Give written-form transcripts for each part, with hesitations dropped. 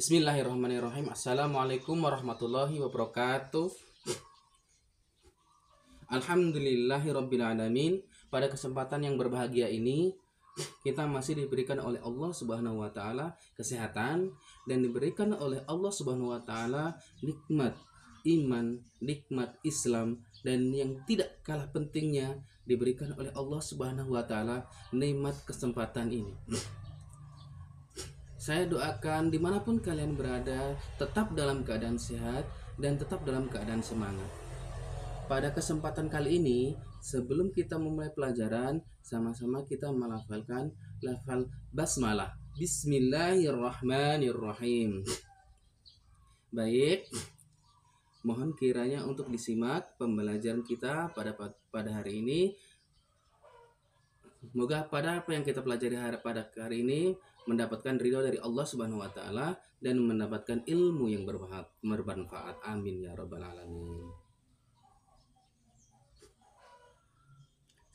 Bismillahirrahmanirrahim. Assalamualaikum warahmatullahi wabarakatuh. Alhamdulillahirabbil alamin. Pada kesempatan yang berbahagia ini, kita masih diberikan oleh Allah Subhanahu wa taala kesehatan dan diberikan oleh Allah Subhanahu wa taala nikmat iman, nikmat Islam, dan yang tidak kalah pentingnya diberikan oleh Allah Subhanahu wa taala nikmat kesempatan ini. Saya doakan dimanapun kalian berada tetap dalam keadaan sehat dan tetap dalam keadaan semangat. Pada kesempatan kali ini, sebelum kita memulai pelajaran, sama-sama kita melafalkan lafal basmalah. Bismillahirrahmanirrahim. Baik, mohon kiranya untuk disimak pembelajaran kita pada hari ini. Semoga pada apa yang kita pelajari pada hari ini mendapatkan ridho dari Allah Subhanahu wa taala dan mendapatkan ilmu yang bermanfaat. Amin ya rabbal alamin.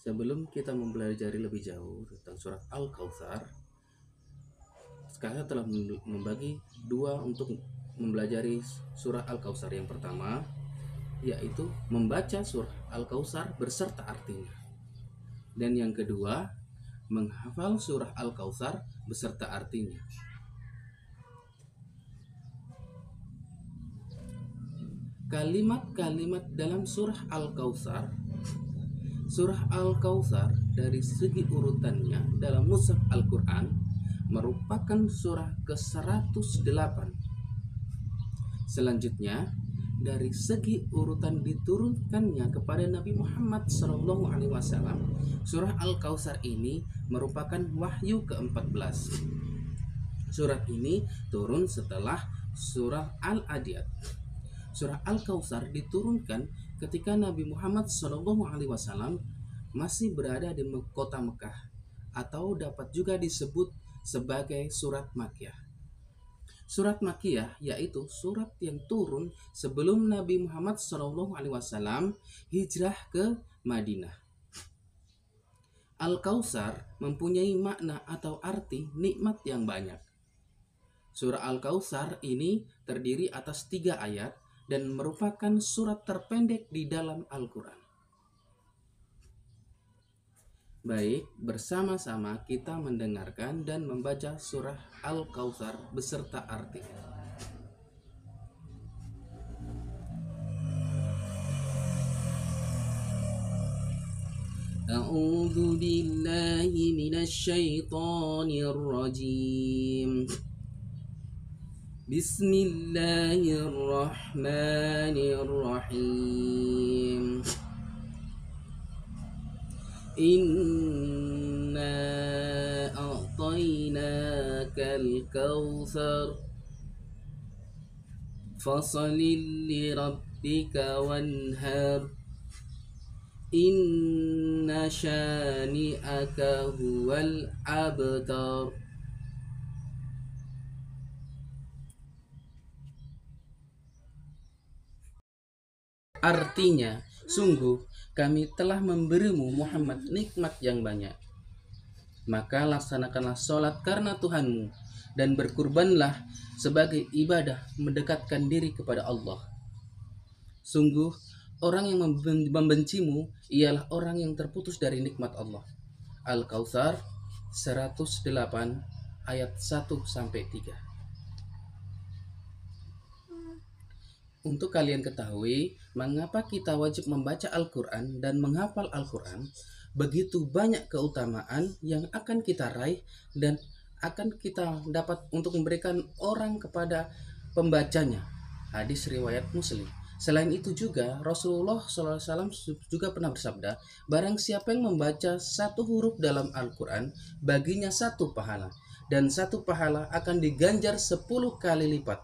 Sebelum kita mempelajari lebih jauh tentang surat Al-Kautsar, sekarang telah membagi dua untuk mempelajari surah Al-Kautsar. Yang pertama yaitu membaca surah Al-Kautsar beserta artinya. Dan yang kedua, menghafal surah Al-Kautsar beserta artinya. Kalimat-kalimat dalam surah Al-Kautsar. Surah Al-Kautsar dari segi urutannya dalam mushaf Al-Quran merupakan surah ke-108. Selanjutnya, dari segi urutan diturunkannya kepada Nabi Muhammad SAW, surah Al-Kautsar ini merupakan wahyu ke-14. Surat ini turun setelah surah Al-Adiyat. Surah Al-Kautsar diturunkan ketika Nabi Muhammad SAW masih berada di kota Mekah, atau dapat juga disebut sebagai surat Makkiyah. Surat Makkiyah yaitu surat yang turun sebelum Nabi Muhammad SAW hijrah ke Madinah. Al-Kautsar mempunyai makna atau arti nikmat yang banyak. Surah Al-Kautsar ini terdiri atas 3 ayat dan merupakan surat terpendek di dalam Al-Quran. Baik, bersama-sama kita mendengarkan dan membaca surah Al-Kautsar beserta artinya. A'udzu billahi minasyaitonir rajim. Bismillahirrahmanirrahim. Inna a'tainakal kautsar fasalli lirabbika wanhar inna syani'aka huwal abtar. Artinya, sungguh kami telah memberimu Muhammad nikmat yang banyak. Maka laksanakanlah sholat karena Tuhanmu dan berkurbanlah sebagai ibadah mendekatkan diri kepada Allah. Sungguh orang yang membencimu ialah orang yang terputus dari nikmat Allah. Al-Kautsar 108 ayat 1-3. Untuk kalian ketahui mengapa kita wajib membaca Al-Quran dan menghafal Al-Quran. Begitu banyak keutamaan yang akan kita raih dan akan kita dapat untuk memberikan orang kepada pembacanya. Hadis riwayat Muslim. Selain itu juga Rasulullah SAW juga pernah bersabda, barang siapa yang membaca 1 huruf dalam Al-Quran, baginya 1 pahala, dan 1 pahala akan diganjar 10 kali lipat.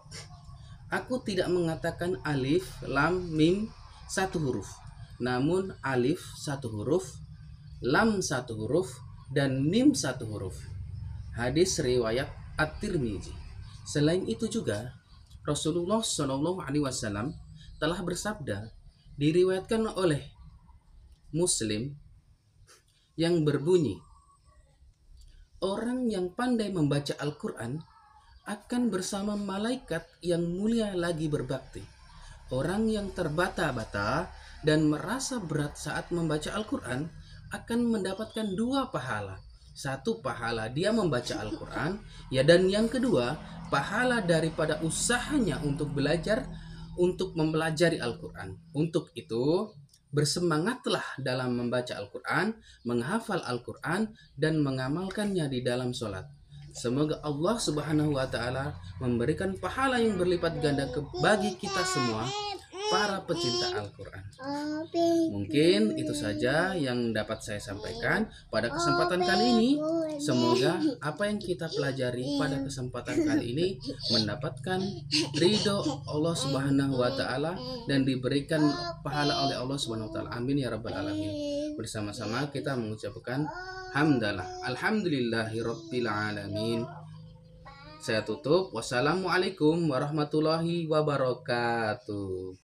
Aku tidak mengatakan alif, lam, mim 1 huruf, namun alif 1 huruf, lam 1 huruf, dan mim 1 huruf. Hadis riwayat At-Tirmizi. Selain itu juga Rasulullah SAW telah bersabda, diriwayatkan oleh Muslim, yang berbunyi, orang yang pandai membaca Al-Quran akan bersama malaikat yang mulia lagi berbakti. Orang yang terbata-bata dan merasa berat saat membaca Al-Quran akan mendapatkan 2 pahala. 1 pahala dia membaca Al-Quran, ya, dan yang kedua pahala daripada usahanya untuk belajar, untuk mempelajari Al-Quran. Untuk itu, bersemangatlah dalam membaca Al-Quran, menghafal Al-Quran, dan mengamalkannya di dalam sholat. Semoga Allah Subhanahu wa Ta'ala memberikan pahala yang berlipat ganda bagi kita semua, para pecinta Al-Quran. Mungkin itu saja yang dapat saya sampaikan pada kesempatan kali ini. Semoga apa yang kita pelajari pada kesempatan kali ini mendapatkan ridho Allah Subhanahu wa Ta'ala dan diberikan pahala oleh Allah Subhanahu wa Ta'ala. Amin ya rabbal alamin. Bersama-sama kita mengucapkan hamdalah, alhamdulillahirabbil alamin. Saya tutup. Wassalamualaikum warahmatullahi wabarakatuh.